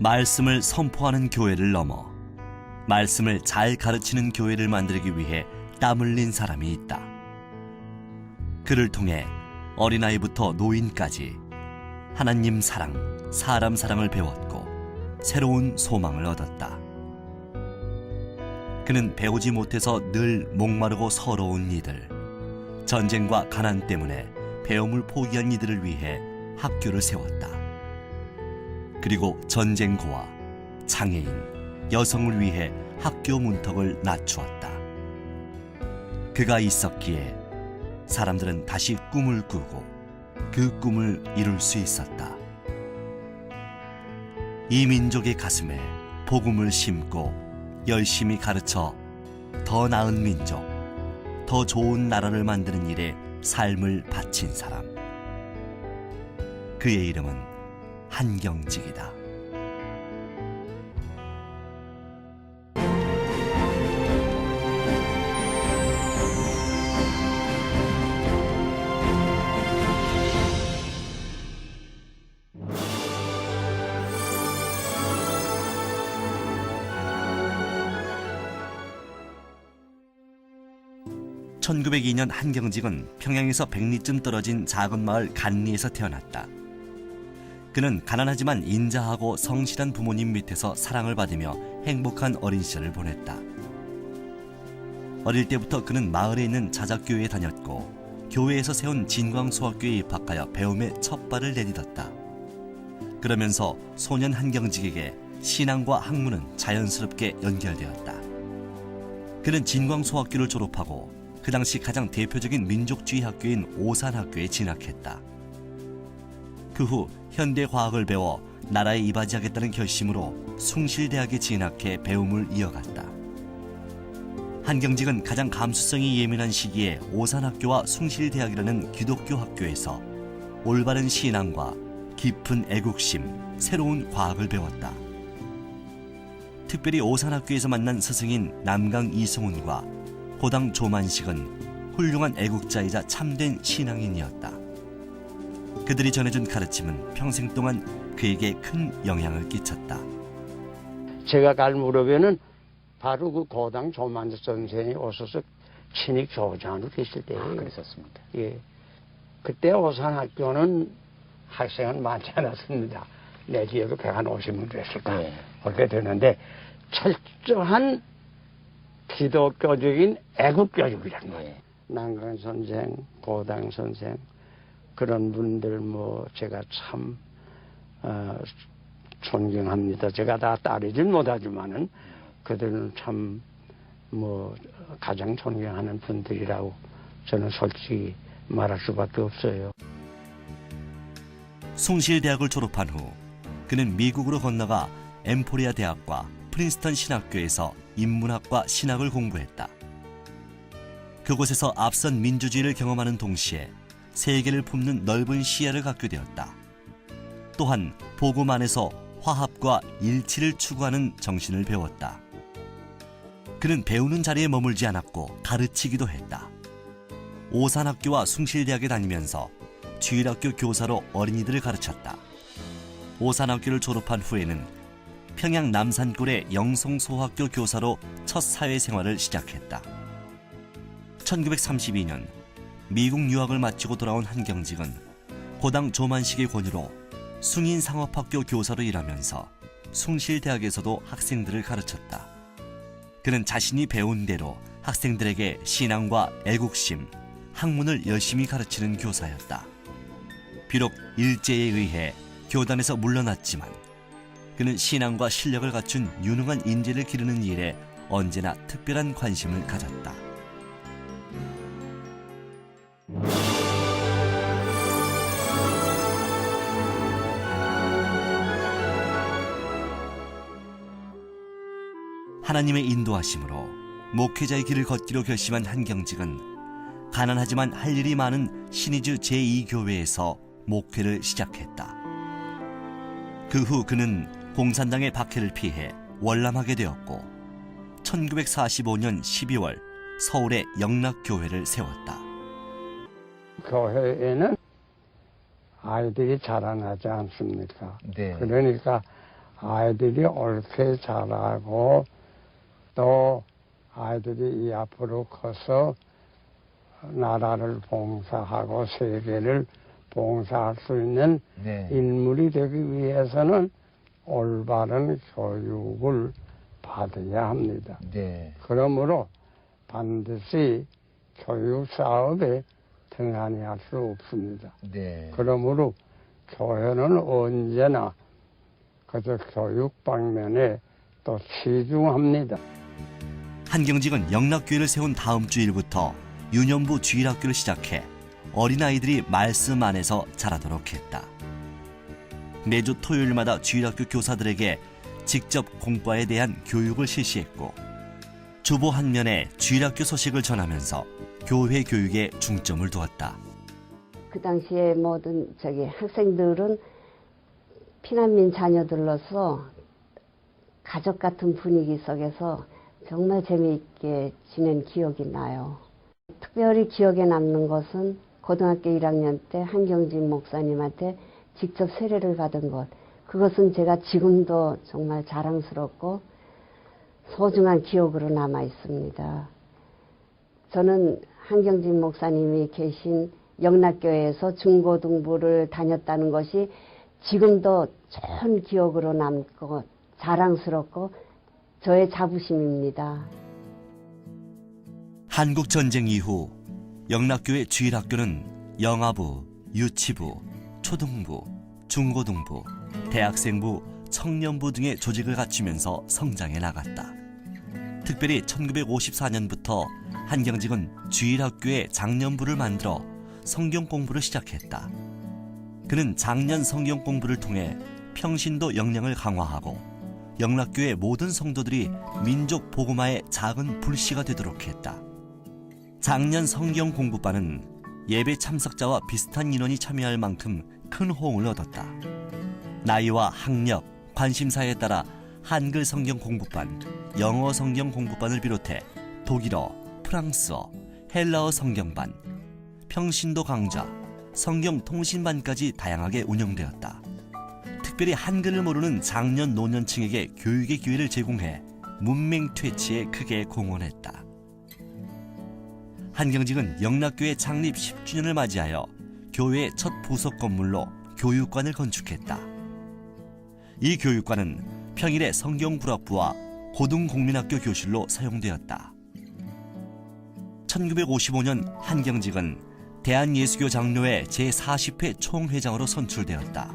말씀을 선포하는 교회를 넘어 말씀을 잘 가르치는 교회를 만들기 위해 땀 흘린 사람이 있다. 그를 통해 어린아이부터 노인까지 하나님 사랑, 사람 사랑을 배웠고 새로운 소망을 얻었다. 그는 배우지 못해서 늘 목마르고 서러운 이들, 전쟁과 가난 때문에 배움을 포기한 이들을 위해 학교를 세웠다. 그리고 전쟁고와 장애인, 여성을 위해 학교 문턱을 낮추었다. 그가 있었기에 사람들은 다시 꿈을 꾸고 그 꿈을 이룰 수 있었다. 이 민족의 가슴에 복음을 심고 열심히 가르쳐 더 나은 민족, 더 좋은 나라를 만드는 일에 삶을 바친 사람. 그의 이름은 한경직이다. (1902년) 한경직은 평양에서 100리쯤 떨어진 작은 마을 간리에서 태어났다. 그는 가난하지만 인자하고 성실한 부모님 밑에서 사랑을 받으며 행복한 어린 시절을 보냈다. 어릴 때부터 그는 마을에 있는 자작교회에 다녔고 교회에서 세운 진광소학교에 입학하여 배움에 첫 발을 내딛었다. 그러면서 소년 한경직에게 신앙과 학문은 자연스럽게 연결되었다. 그는 진광소학교를 졸업하고 그 당시 가장 대표적인 민족주의 학교인 오산학교에 진학했다. 그 후 현대과학을 배워 나라에 이바지하겠다는 결심으로 숭실대학에 진학해 배움을 이어갔다. 한경직은 가장 감수성이 예민한 시기에 오산학교와 숭실대학이라는 기독교 학교에서 올바른 신앙과 깊은 애국심, 새로운 과학을 배웠다. 특별히 오산학교에서 만난 스승인 남강 이승훈과 고당 조만식은 훌륭한 애국자이자 참된 신앙인이었다. 그들이 전해준 가르침은 평생 동안 그에게 큰 영향을 끼쳤다. 제가 갈 무렵에는 바로 그 고당 조만식 선생이 오셔서 친익 교장으로 계실 때예요. 그랬었습니다. 예. 그때 오산학교는 학생은 많지 않았습니다. 내 기억에 150명 됐을까. 네. 그렇게 되는데 철저한 기독교적인 애국교육이라는 거예요. 남강 선생, 고당 선생 그런 분들 제가 참 존경합니다. 제가 다 따르진 못하지만은 그들은 참 가장 존경하는 분들이라고 저는 솔직히 말할 수밖에 없어요. 숭실대학을 졸업한 후 그는 미국으로 건너가 엠포리아 대학과 프린스턴 신학교에서 인문학과 신학을 공부했다. 그곳에서 앞선 민주주의를 경험하는 동시에 세계를 품는 넓은 시야를 갖게 되었다. 또한 복음 안에서 화합과 일치를 추구하는 정신을 배웠다. 그는 배우는 자리에 머물지 않았고 가르치기도 했다. 오산학교와 숭실대학에 다니면서 주일학교 교사로 어린이들을 가르쳤다. 오산학교를 졸업한 후에는 평양 남산골의 영송소학교 교사로 첫 사회생활을 시작했다. 1932년 미국 유학을 마치고 돌아온 한경직은 고당 조만식의 권유로 숭인상업학교 교사로 일하면서 숭실대학에서도 학생들을 가르쳤다. 그는 자신이 배운 대로 학생들에게 신앙과 애국심, 학문을 열심히 가르치는 교사였다. 비록 일제에 의해 교단에서 물러났지만 그는 신앙과 실력을 갖춘 유능한 인재를 기르는 일에 언제나 특별한 관심을 가졌다. 하나님의 인도하심으로 목회자의 길을 걷기로 결심한 한경직은 가난하지만 할 일이 많은 신의주 제2교회에서 목회를 시작했다. 그 후 그는 공산당의 박해를 피해 월남하게 되었고 1945년 12월 서울에 영락교회를 세웠다. 교회에는 아이들이 자라나지 않습니까? 네. 그러니까 아이들이 옳게 자라고 또 아이들이 이 앞으로 커서 나라를 봉사하고 세계를 봉사할 수 있는 네. 인물이 되기 위해서는 올바른 교육을 받아야 합니다. 네. 그러므로 반드시 교육 사업에 등한히 할 수 없습니다. 네. 그러므로 교회는 언제나 그저 교육 방면에 또 치중합니다. 한경직은 영락교회를 세운 다음 주일부터 유년부 주일학교를 시작해 어린아이들이 말씀 안에서 자라도록 했다. 매주 토요일마다 주일학교 교사들에게 직접 공과에 대한 교육을 실시했고 주보 한 면에 주일학교 소식을 전하면서 교회 교육에 중점을 두었다. 그 당시에 모든 학생들은 피난민 자녀들로서 가족 같은 분위기 속에서 정말 재미있게 지낸 기억이 나요. 특별히 기억에 남는 것은 고등학교 1학년 때 한경직 목사님한테 직접 세례를 받은 것. 그것은 제가 지금도 정말 자랑스럽고 소중한 기억으로 남아 있습니다. 저는 한경직 목사님이 계신 영락교회에서 중고등부를 다녔다는 것이 지금도 좋은 기억으로 남고 자랑스럽고 저의 자부심입니다. 한국전쟁 이후 영락교회 주일학교는 영아부, 유치부, 초등부, 중고등부, 대학생부, 청년부 등의 조직을 갖추면서 성장해 나갔다. 특별히 1954년부터 한경직은 주일학교에 장년부를 만들어 성경 공부를 시작했다. 그는 장년 성경 공부를 통해 평신도 역량을 강화하고 영락교회 모든 성도들이 민족 복음화의 작은 불씨가 되도록 했다. 장년 성경 공부반은 예배 참석자와 비슷한 인원이 참여할 만큼 큰 호응을 얻었다. 나이와 학력, 관심사에 따라 한글 성경 공부반, 영어 성경 공부반을 비롯해 독일어, 프랑스어, 헬라어 성경반, 평신도 강좌, 성경 통신반까지 다양하게 운영되었다. 특별히 한글을 모르는 장년 노년층에게 교육의 기회를 제공해 문맹 퇴치에 크게 공헌했다. 한경직은 영락교회 창립 10주년을 맞이하여 교회의 첫 부속 건물로 교육관을 건축했다. 이 교육관은 평일에 성경구락부와 고등국민학교 교실로 사용되었다. 1955년 한경직은 대한예수교 장로회 제40회 총회장으로 선출되었다.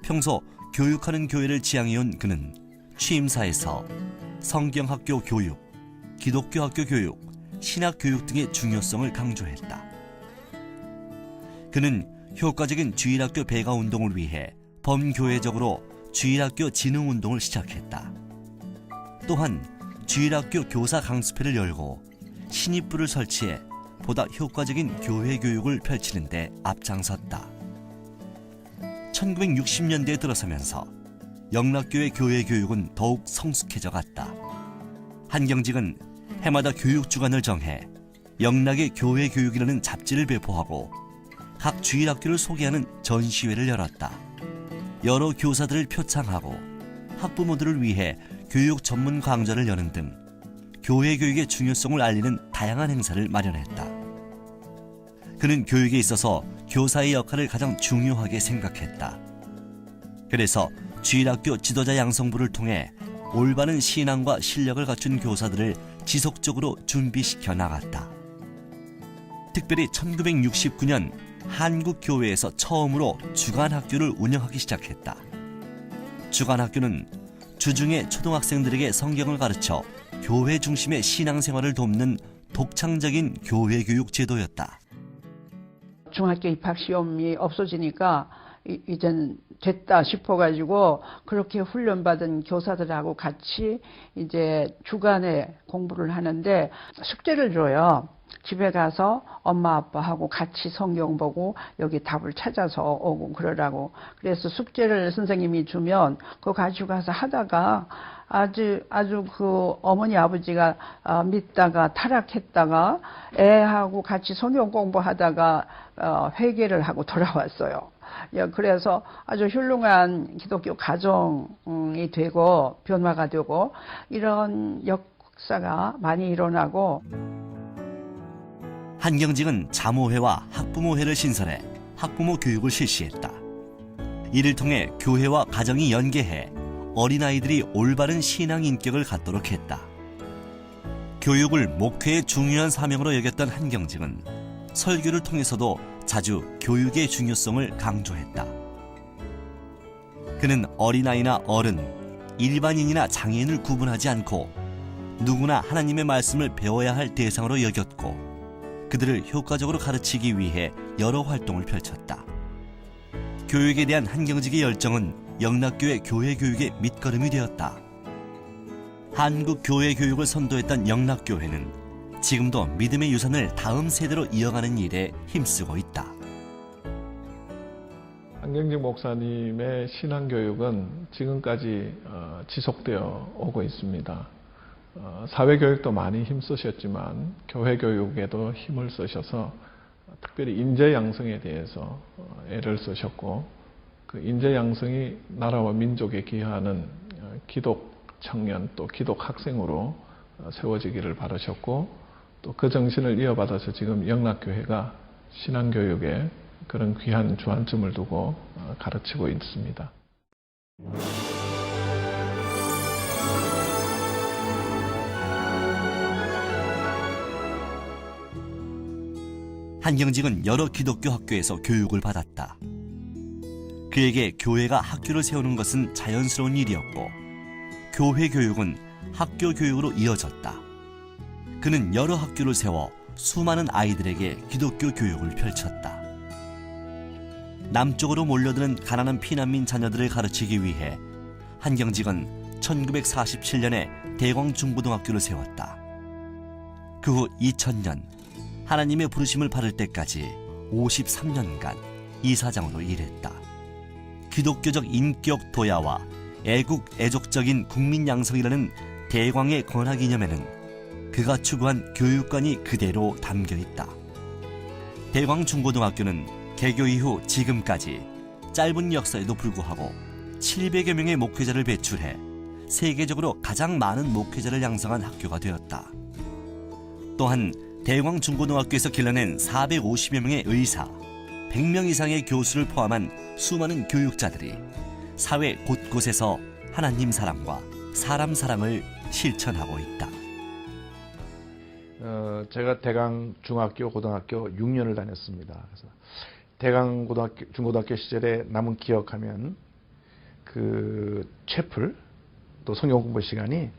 평소 교육하는 교회를 지향해온 그는 취임사에서 성경학교 교육, 기독교학교 교육, 신학교육 등의 중요성을 강조했다. 그는 효과적인 주일학교 배가 운동을 위해 범교회적으로 주일학교 진흥운동을 시작했다. 또한 주일학교 교사 강습회를 열고 신입부를 설치해 보다 효과적인 교회 교육을 펼치는 데 앞장섰다. 1960년대에 들어서면서 영락교회 교회 교육은 더욱 성숙해져 갔다. 한경직은 해마다 교육주간을 정해 영락의 교회 교육이라는 잡지를 배포하고 각 주일학교를 소개하는 전시회를 열었다. 여러 교사들을 표창하고 학부모들을 위해 교육 전문 강좌를 여는 등 교회 교육의 중요성을 알리는 다양한 행사를 마련했다. 그는 교육에 있어서 교사의 역할을 가장 중요하게 생각했다. 그래서 주일학교 지도자 양성부를 통해 올바른 신앙과 실력을 갖춘 교사들을 지속적으로 준비시켜 나갔다. 특별히 1969년 한국교회에서 처음으로 주간학교를 운영하기 시작했다. 주간학교는 주중에 초등학생들에게 성경을 가르쳐 교회 중심의 신앙생활을 돕는 독창적인 교회 교육 제도였다. 중학교 입학 시험이 없어지니까 이젠 됐다 싶어가지고 그렇게 훈련받은 교사들하고 같이 이제 주간에 공부를 하는데 숙제를 줘요. 집에 가서 엄마 아빠하고 같이 성경 보고 여기 답을 찾아서 오고 그러라고. 그래서 숙제를 선생님이 주면 그거 가지고 가서 하다가 아주 그 어머니 아버지가 믿다가 타락했다가 애하고 같이 성경 공부하다가 회개를 하고 돌아왔어요. 그래서 아주 훌륭한 기독교 가정이 되고 변화가 되고 이런 역사가 많이 일어나고 한경직은 자모회와 학부모회를 신설해 학부모 교육을 실시했다. 이를 통해 교회와 가정이 연계해 어린아이들이 올바른 신앙 인격을 갖도록 했다. 교육을 목회의 중요한 사명으로 여겼던 한경직은 설교를 통해서도 자주 교육의 중요성을 강조했다. 그는 어린아이나 어른, 일반인이나 장애인을 구분하지 않고 누구나 하나님의 말씀을 배워야 할 대상으로 여겼고 그들을 효과적으로 가르치기 위해 여러 활동을 펼쳤다. 교육에 대한 한경직의 열정은 영락교회 교회 교육의 밑거름이 되었다. 한국 교회 교육을 선도했던 영락교회는 지금도 믿음의 유산을 다음 세대로 이어가는 일에 힘쓰고 있다. 한경직 목사님의 신앙교육은 지금까지 지속되어 오고 있습니다. 사회교육도 많이 힘쓰셨지만 교회교육에도 힘을 쓰셔서 특별히 인재 양성에 대해서 애를 쓰셨고 그 인재 양성이 나라와 민족에 기여하는 기독 청년 또 기독 학생으로 세워지기를 바라셨고 또 그 정신을 이어받아서 지금 영락교회가 신앙교육에 그런 귀한 주안점을 두고 가르치고 있습니다. 한경직은 여러 기독교 학교에서 교육을 받았다. 그에게 교회가 학교를 세우는 것은 자연스러운 일이었고 교회 교육은 학교 교육으로 이어졌다. 그는 여러 학교를 세워 수많은 아이들에게 기독교 교육을 펼쳤다. 남쪽으로 몰려드는 가난한 피난민 자녀들을 가르치기 위해 한경직은 1947년에 대광중고등학교를 세웠다. 그 후 2000년 하나님의 부르심을 받을 때까지 53년간 이사장으로 일했다. 기독교적 인격 도야와 애국 애족적인 국민 양성이라는 대광의 권학 이념에는 그가 추구한 교육관이 그대로 담겨 있다. 대광중고등학교는 개교 이후 지금까지 짧은 역사에도 불구하고 700여 명의 목회자를 배출해 세계적으로 가장 많은 목회자를 양성한 학교가 되었다. 또한 대광중고등학교에서 길러낸 450여 명의 의사, 100명 이상의 교수를 포함한 수많은 교육자들이 사회 곳곳에서 하나님 사랑과 사람 사랑을 실천하고 있다. 제가 대강 중학교, 고등학교 6년을 다녔습니다. 그래서 대강 중고등학교 시절에 남은 기억하면 그 채플 또 성경 공부 시간이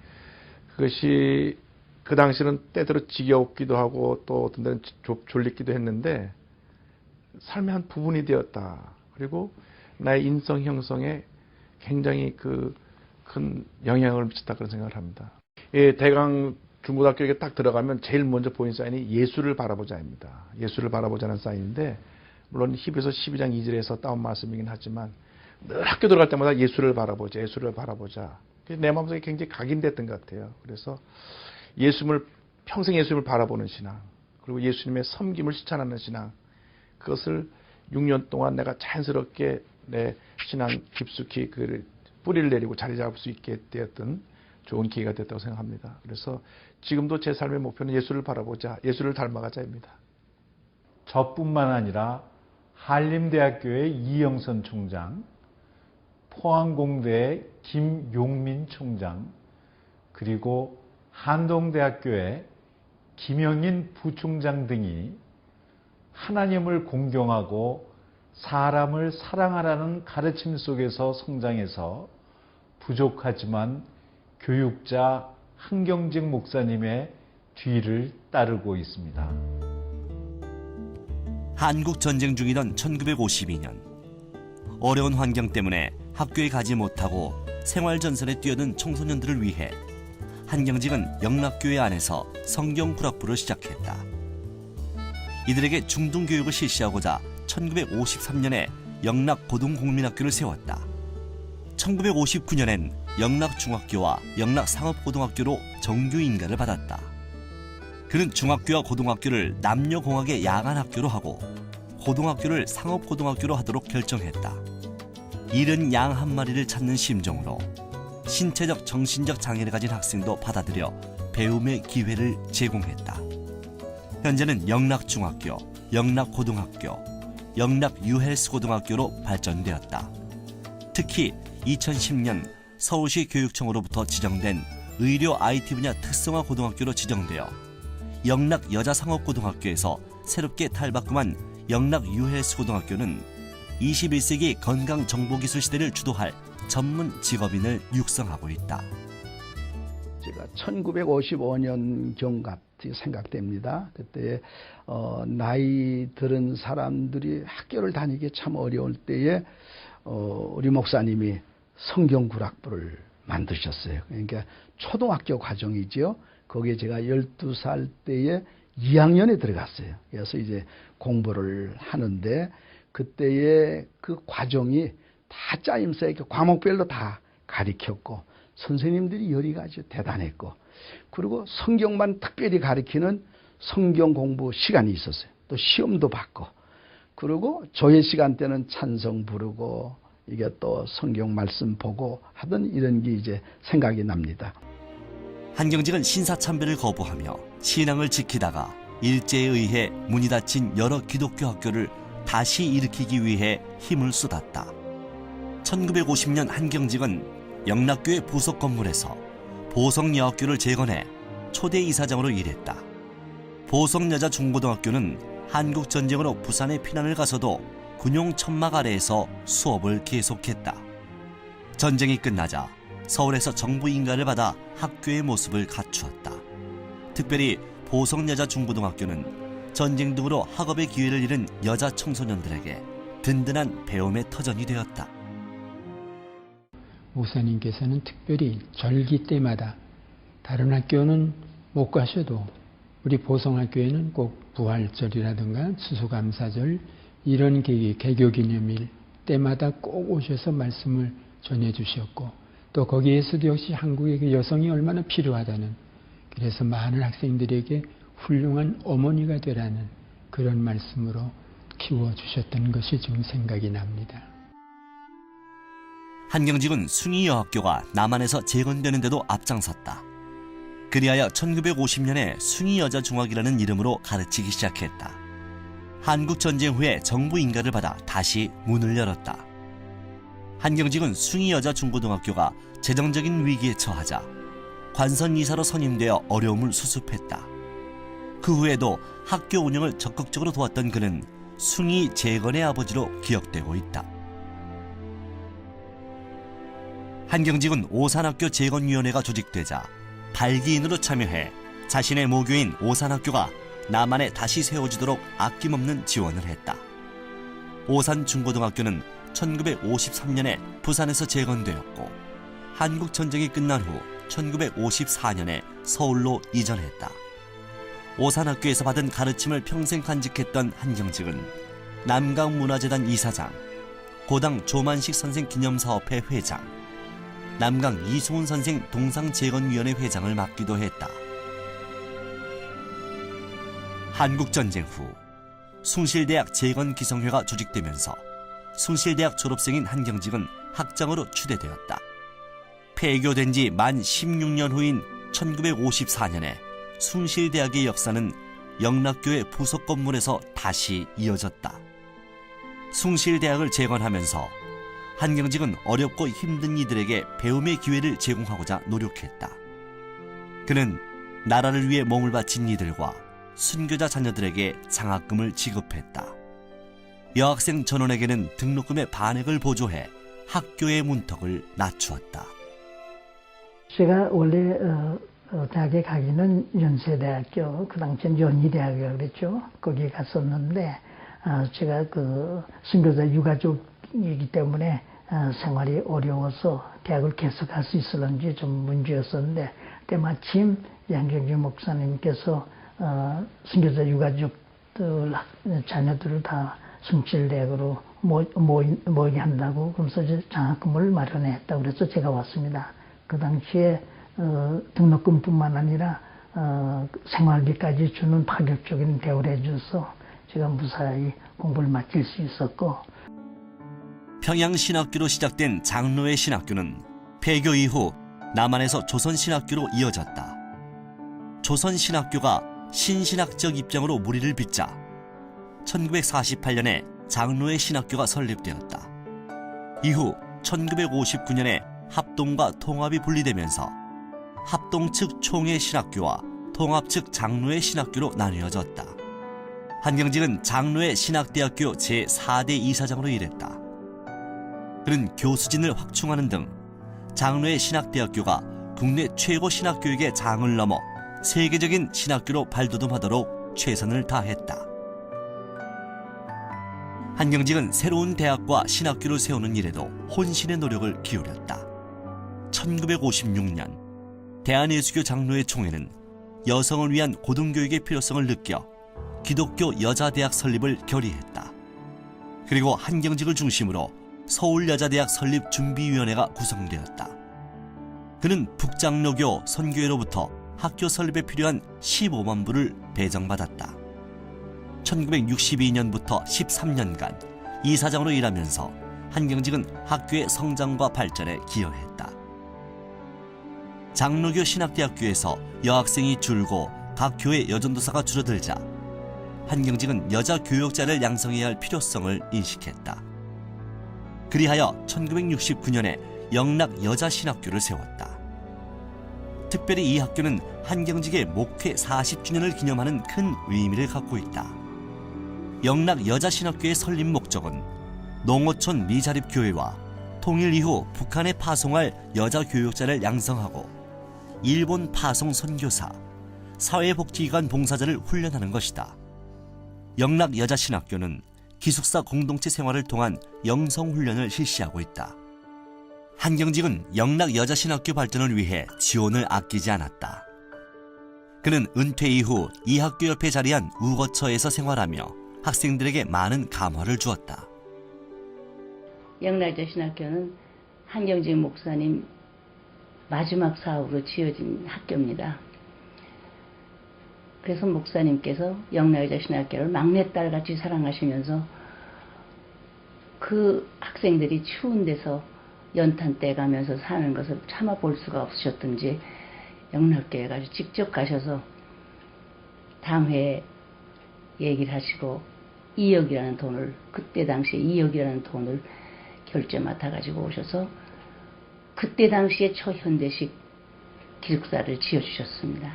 그것이 그 당시는 때때로 지겹기도 하고 또 어떤 데는 졸리기도 했는데 삶의 한 부분이 되었다. 그리고 나의 인성 형성에 굉장히 그 큰 영향을 미쳤다 그런 생각을 합니다. 예, 대강 중고등학교에 딱 들어가면 제일 먼저 보이는 사인이 예수를 바라보자입니다. 예수를 바라보자는 사인인데 물론 히브리서 12장 2절에서 따온 말씀이긴 하지만 늘 학교 들어갈 때마다 예수를 바라보자, 예수를 바라보자. 내 마음속에 굉장히 각인됐던 것 같아요. 그래서 평생 예수님을 바라보는 신앙, 그리고 예수님의 섬김을 실천하는 신앙, 그것을 6년 동안 내가 자연스럽게 내 신앙 깊숙이 그 뿌리를 내리고 자리 잡을 수 있게 되었던 좋은 기회가 됐다고 생각합니다. 그래서 지금도 제 삶의 목표는 예수를 바라보자, 예수를 닮아가자입니다. 저뿐만 아니라 한림대학교의 이영선 총장, 포항공대의 김용민 총장, 그리고 한동대학교의 김영인 부총장 등이 하나님을 공경하고 사람을 사랑하라는 가르침 속에서 성장해서 부족하지만 교육자 한경직 목사님의 뒤를 따르고 있습니다. 한국 전쟁 중이던 1952년 어려운 환경 때문에 학교에 가지 못하고 생활전선에 뛰어든 청소년들을 위해 한경직은 영락교회 안에서 성경구락부를 시작했다. 이들에게 중등교육을 실시하고자 1953년에 영락고등국민학교를 세웠다. 1959년엔 영락중학교와 영락상업고등학교로 정규 인가를 받았다. 그는 중학교와 고등학교를 남녀공학의 야간학교로 하고 고등학교를 상업고등학교로 하도록 결정했다. 잃은 양 한 마리를 찾는 심정으로 신체적 정신적 장애를 가진 학생도 받아들여 배움의 기회를 제공했다. 현재는 영락중학교, 영락고등학교, 영락유헬스고등학교로 발전되었다. 특히 2010년 서울시 교육청으로부터 지정된 의료 IT 분야 특성화 고등학교로 지정되어 영락여자상업고등학교에서 새롭게 탈바꿈한 영락유헬스고등학교는 21세기 건강정보기술 시대를 주도할 전문 직업인을 육성하고 있다. 제가 1955년 경같이 생각됩니다. 그때 나이 들은 사람들이 학교를 다니기 참 어려울 때에 우리 목사님이 성경구락부를 만드셨어요. 그러니까 초등학교 과정이죠. 거기에 제가 12살 때에 2학년에 들어갔어요. 그래서 이제 공부를 하는데 그때의 그 과정이 다 짜임새 이렇게 과목별로 다 가르쳤고 선생님들이 열의가 아주 대단했고 그리고 성경만 특별히 가르치는 성경 공부 시간이 있었어요. 또 시험도 받고 그리고 조회 시간 때는 찬송 부르고 이게 또 성경 말씀 보고 하던 이런 게 이제 생각이 납니다. 한경직은 신사참배를 거부하며 신앙을 지키다가 일제에 의해 문이 닫힌 여러 기독교 학교를 다시 일으키기 위해 힘을 쏟았다. 1950년 한경직은 영락교회 부속 건물에서 보성여학교를 재건해 초대 이사장으로 일했다. 보성여자중고등학교는 한국전쟁으로 부산에 피난을 가서도 군용 천막 아래에서 수업을 계속했다. 전쟁이 끝나자 서울에서 정부 인가를 받아 학교의 모습을 갖추었다. 특별히 보성여자중고등학교는 전쟁 등으로 학업의 기회를 잃은 여자 청소년들에게 든든한 배움의 터전이 되었다. 목사님께서는 특별히 절기 때마다 다른 학교는 못 가셔도 우리 보성학교에는 꼭 부활절이라든가 추수감사절 이런 개교기념일 때마다 꼭 오셔서 말씀을 전해주셨고 또 거기에서도 역시 한국의 여성이 얼마나 필요하다는 그래서 많은 학생들에게 훌륭한 어머니가 되라는 그런 말씀으로 키워주셨던 것이 지금 생각이 납니다. 한경직은 숭의여학교가 남한에서 재건되는데도 앞장섰다. 그리하여 1950년에 숭의여자중학이라는 이름으로 가르치기 시작했다. 한국전쟁 후에 정부 인가를 받아 다시 문을 열었다. 한경직은 숭의여자중고등학교가 재정적인 위기에 처하자 관선이사로 선임되어 어려움을 수습했다. 그 후에도 학교 운영을 적극적으로 도왔던 그는 숭의 재건의 아버지로 기억되고 있다. 한경직은 오산학교 재건위원회가 조직되자 발기인으로 참여해 자신의 모교인 오산학교가 남한에 다시 세워지도록 아낌없는 지원을 했다. 오산중고등학교는 1953년에 부산에서 재건되었고 한국전쟁이 끝난 후 1954년에 서울로 이전했다. 오산학교에서 받은 가르침을 평생 간직했던 한경직은 남강문화재단 이사장, 고당 조만식 선생 기념사업회 회장, 남강 이소은 선생 동상재건위원회 회장을 맡기도 했다. 한국전쟁 후 숭실대학 재건기성회가 조직되면서 숭실대학 졸업생인 한경직은 학장으로 추대되었다. 폐교된 지 만 16년 후인 1954년에 숭실대학의 역사는 영락교회 부속 건물에서 다시 이어졌다. 숭실대학을 재건하면서 한경직은 어렵고 힘든 이들에게 배움의 기회를 제공하고자 노력했다. 그는 나라를 위해 몸을 바친 이들과 순교자 자녀들에게 장학금을 지급했다. 여학생 전원에게는 등록금의 반액을 보조해 학교의 문턱을 낮추었다. 제가 원래 대학에 가기는 연세대학교, 그 당시엔 연희대학이라고 그랬죠. 거기에 갔었는데 제가 그 순교자 유가족이기 때문에 생활이 어려워서 대학을 계속할 수 있을런지 좀 문제였었는데 그때 마침 양경직 목사님께서 순교자 유가족들 자녀들을 다 숭실대학으로 모이게 한다고 그러면서 이제 장학금을 마련했다고 그래서 제가 왔습니다. 그 당시에 등록금뿐만 아니라 생활비까지 주는 파격적인 대우를 해줘서 제가 무사히 공부를 마칠 수 있었고, 평양신학교로 시작된 장로회 신학교는 폐교 이후 남한에서 조선신학교로 이어졌다. 조선신학교가 신신학적 입장으로 무리를 빚자 1948년에 장로회 신학교가 설립되었다. 이후 1959년에 합동과 통합이 분리되면서 합동 측 총회 신학교와 통합 측 장로회 신학교로 나뉘어졌다. 한경직은 장로회 신학대학교 제4대 이사장으로 일했다. 그는 교수진을 확충하는 등 장로회 신학대학교가 국내 최고 신학교육의 장을 넘어 세계적인 신학교로 발돋움하도록 최선을 다했다. 한경직은 새로운 대학과 신학교를 세우는 일에도 혼신의 노력을 기울였다. 1956년 대한예수교 장로회 총회는 여성을 위한 고등교육의 필요성을 느껴 기독교 여자대학 설립을 결의했다. 그리고 한경직을 중심으로 서울여자대학 설립준비위원회가 구성되었다. 그는 북장로교 선교회로부터 학교 설립에 필요한 15만 불을 배정받았다. 1962년부터 13년간 이사장으로 일하면서 한경직은 학교의 성장과 발전에 기여했다. 장로교 신학대학교에서 여학생이 줄고 각 교회 여전도사가 줄어들자 한경직은 여자 교역자를 양성해야 할 필요성을 인식했다. 그리하여 1969년에 영락 여자신학교를 세웠다. 특별히 이 학교는 한경직의 목회 40주년을 기념하는 큰 의미를 갖고 있다. 영락 여자신학교의 설립 목적은 농어촌 미자립교회와 통일 이후 북한에 파송할 여자 교역자를 양성하고 일본 파송 선교사, 사회복지기관 봉사자를 훈련하는 것이다. 영락 여자신학교는 기숙사 공동체 생활을 통한 영성훈련을 실시하고 있다. 한경직은 영락 여자신학교 발전을 위해 지원을 아끼지 않았다. 그는 은퇴 이후 이 학교 옆에 자리한 우거처에서 생활하며 학생들에게 많은 감화를 주었다. 영락 여자신학교는 한경직 목사님 마지막 사업으로 지어진 학교입니다. 그래서 목사님께서 영락 여자신학교를 막내딸같이 사랑하시면서 그 학생들이 추운 데서 연탄 떼가면서 사는 것을 참아 볼 수가 없으셨던지 영락교회 가서 직접 가셔서 당회에 얘기를 하시고 2억이라는 돈을, 그때 당시에 2억이라는 돈을 결제 맡아가지고 오셔서 그때 당시에 초현대식 기숙사를 지어주셨습니다.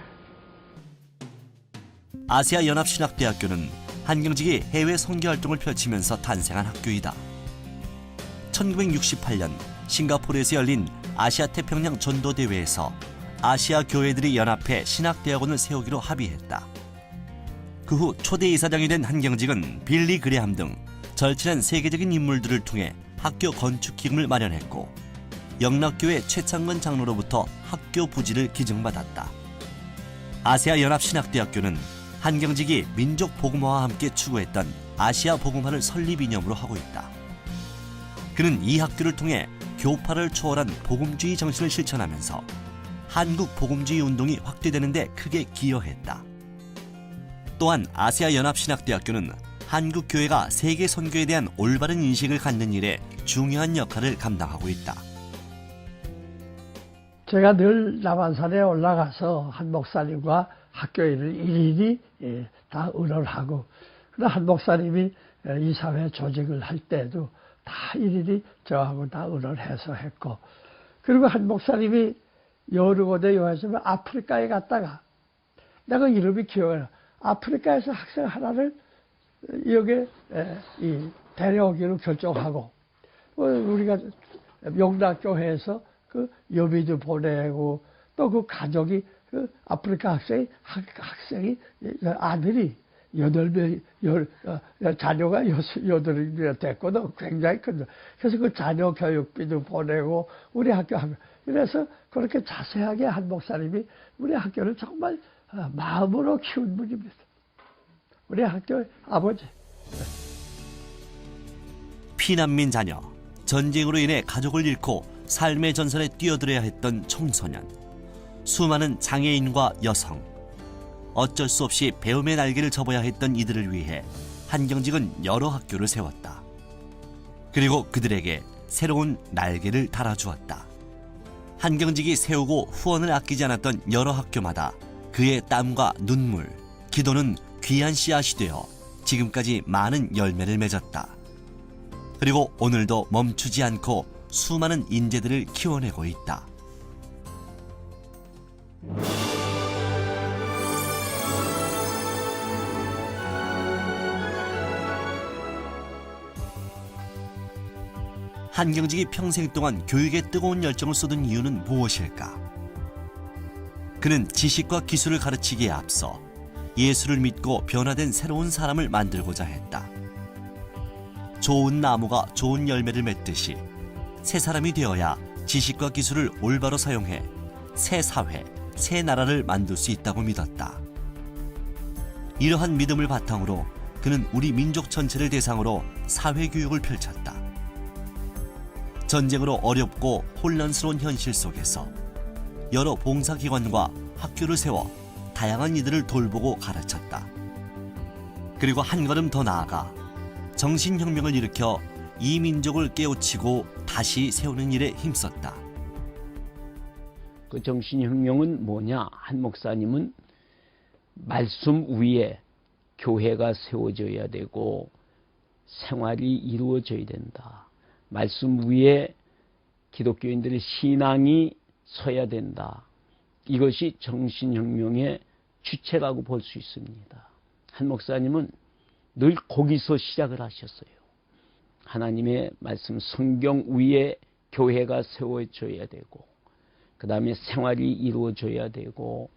아시아연합신학대학교는 한경직이 해외 선교활동을 펼치면서 탄생한 학교이다. 1968년 싱가포르에서 열린 아시아태평양 전도대회에서 아시아 교회들이 연합해 신학대학원을 세우기로 합의했다. 그 후 초대 이사장이 된 한경직은 빌리 그레함 등 절친한 세계적인 인물들을 통해 학교 건축 기금을 마련했고 영락교회 최창근 장로로부터 학교 부지를 기증받았다. 아시아연합신학대학교는 한경직이 민족 복음화와 함께 추구했던 아시아 복음화를 설립 이념으로 하고 있다. 그는 이 학교를 통해 교파를 초월한 복음주의 정신을 실천하면서 한국 복음주의 운동이 확대되는 데 크게 기여했다. 또한 아시아연합신학대학교는 한국 교회가 세계 선교에 대한 올바른 인식을 갖는 일에 중요한 역할을 감당하고 있다. 제가 늘 남한산에 올라가서 한 목사님과 학교 일을 일일이 다 의논을 하고, 그리고 한 목사님이 이사회 조직을 할 때도 다 일일이 저하고 다 의논을 해서 했고, 그리고 한 목사님이 여러 곳에 여행하시면 아프리카에 갔다가 내가 이름이 기억이 나. 아프리카에서 학생 하나를 여기에 데려오기로 결정하고, 우리가 영락교회에서 그 여비도 보내고, 또 그 가족이 그 아프리카 학생이 아들이 8명, 자녀가 8명이 됐거든. 굉장히 큰. 그래서 그 자녀 교육비도 보내고, 우리 학교 하면. 그래서 그렇게 자세하게 한 목사님이 우리 학교를 정말 마음으로 키운 분입니다. 우리 학교의 아버지. 피난민 자녀, 전쟁으로 인해 가족을 잃고 삶의 전선에 뛰어들어야 했던 청소년, 수많은 장애인과 여성, 어쩔 수 없이 배움의 날개를 접어야 했던 이들을 위해 한경직은 여러 학교를 세웠다. 그리고 그들에게 새로운 날개를 달아주었다. 한경직이 세우고 후원을 아끼지 않았던 여러 학교마다 그의 땀과 눈물, 기도는 귀한 씨앗이 되어 지금까지 많은 열매를 맺었다. 그리고 오늘도 멈추지 않고 수많은 인재들을 키워내고 있다. 한경직이 평생 동안 교육에 뜨거운 열정을 쏟은 이유는 무엇일까? 그는 지식과 기술을 가르치기에 앞서 예수를 믿고 변화된 새로운 사람을 만들고자 했다. 좋은 나무가 좋은 열매를 맺듯이 새 사람이 되어야 지식과 기술을 올바로 사용해 새 사회, 새 나라를 만들 수 있다고 믿었다. 이러한 믿음을 바탕으로 그는 우리 민족 전체를 대상으로 사회교육을 펼쳤다. 전쟁으로 어렵고 혼란스러운 현실 속에서 여러 봉사기관과 학교를 세워 다양한 이들을 돌보고 가르쳤다. 그리고 한 걸음 더 나아가 정신혁명을 일으켜 이 민족을 깨우치고 다시 세우는 일에 힘썼다. 그 정신혁명은 뭐냐? 한 목사님은 말씀 위에 교회가 세워져야 되고 생활이 이루어져야 된다. 말씀 위에 기독교인들의 신앙이 서야 된다. 이것이 정신혁명의 주체라고 볼 수 있습니다. 한 목사님은 늘 거기서 시작을 하셨어요. 하나님의 말씀 성경 위에 교회가 세워져야 되고 그 다음에 생활이 이루어져야 되고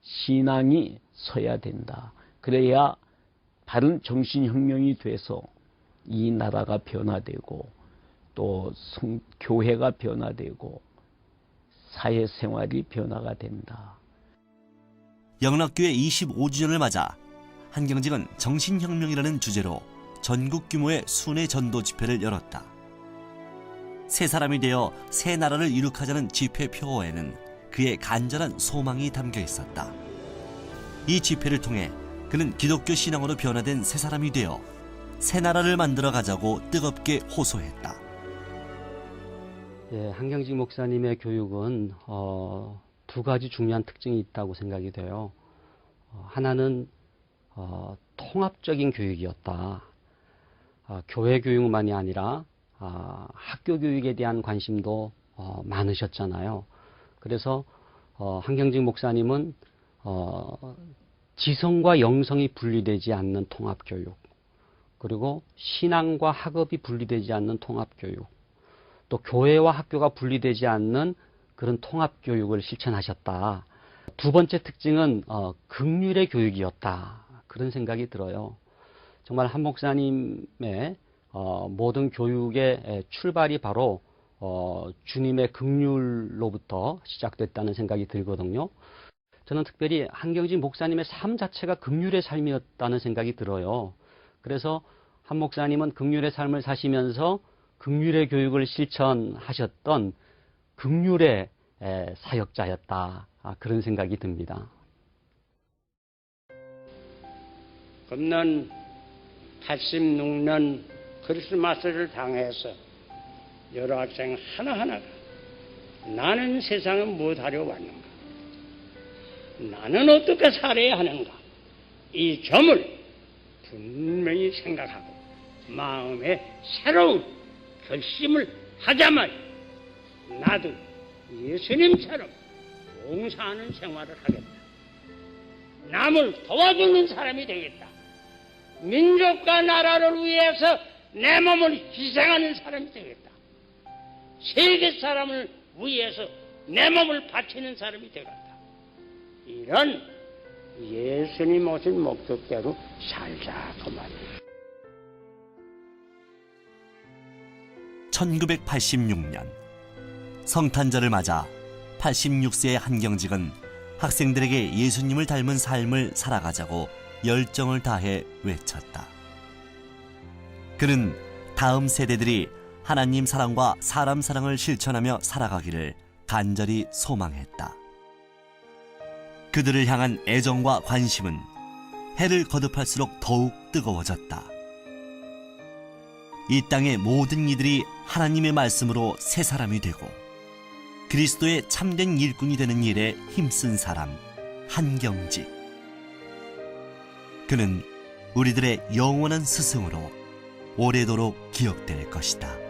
신앙이 서야 된다. 그래야 바른 정신혁명이 돼서 이 나라가 변화되고 또 교회가 변화되고 사회생활이 변화가 된다. 영락교회 25주년을 맞아 한경직은 정신혁명이라는 주제로 전국 규모의 순회 전도 집회를 열었다. 새 사람이 되어 새 나라를 이룩하자는 집회 표어에는 그의 간절한 소망이 담겨 있었다. 이 집회를 통해 그는 기독교 신앙으로 변화된 새 사람이 되어 새 나라를 만들어 가자고 뜨겁게 호소했다. 예, 한경직 목사님의 교육은 두 가지 중요한 특징이 있다고 생각이 돼요. 하나는 통합적인 교육이었다. 교회 교육만이 아니라 학교 교육에 대한 관심도 많으셨잖아요. 그래서 한경직 목사님은 지성과 영성이 분리되지 않는 통합교육, 그리고 신앙과 학업이 분리되지 않는 통합교육, 또 교회와 학교가 분리되지 않는 그런 통합교육을 실천하셨다. 두 번째 특징은 긍휼의 교육이었다. 그런 생각이 들어요. 정말 한 목사님의 모든 교육의 출발이 바로 주님의 긍휼로부터 시작됐다는 생각이 들거든요. 저는 특별히 한경직 목사님의 삶 자체가 긍휼의 삶이었다는 생각이 들어요. 그래서 한 목사님은 긍휼의 삶을 사시면서 긍휼의 교육을 실천하셨던 긍휼의 사역자였다. 그런 생각이 듭니다. 금년 86년 크리스마스를 당해서 여러 학생 하나하나가 나는 세상을 무엇하려 왔는가? 나는 어떻게 살아야 하는가? 이 점을 분명히 생각하고 마음에 새로운 결심을 하자마자 나도 예수님처럼 봉사하는 생활을 하겠다. 남을 도와주는 사람이 되겠다. 민족과 나라를 위해서 내 몸을 희생하는 사람이 되겠다. 세계 사람을 위해서 내 몸을 바치는 사람이 되겠다. 이런 예수님 오신 목적대로 살자 그 말이에요. 1986년 성탄절을 맞아 86세의 한경직은 학생들에게 예수님을 닮은 삶을 살아가자고 열정을 다해 외쳤다. 그는 다음 세대들이 하나님 사랑과 사람 사랑을 실천하며 살아가기를 간절히 소망했다. 그들을 향한 애정과 관심은 해를 거듭할수록 더욱 뜨거워졌다. 이 땅의 모든 이들이 하나님의 말씀으로 새 사람이 되고 그리스도의 참된 일꾼이 되는 일에 힘쓴 사람 한경직. 그는 우리들의 영원한 스승으로 오래도록 기억될 것이다.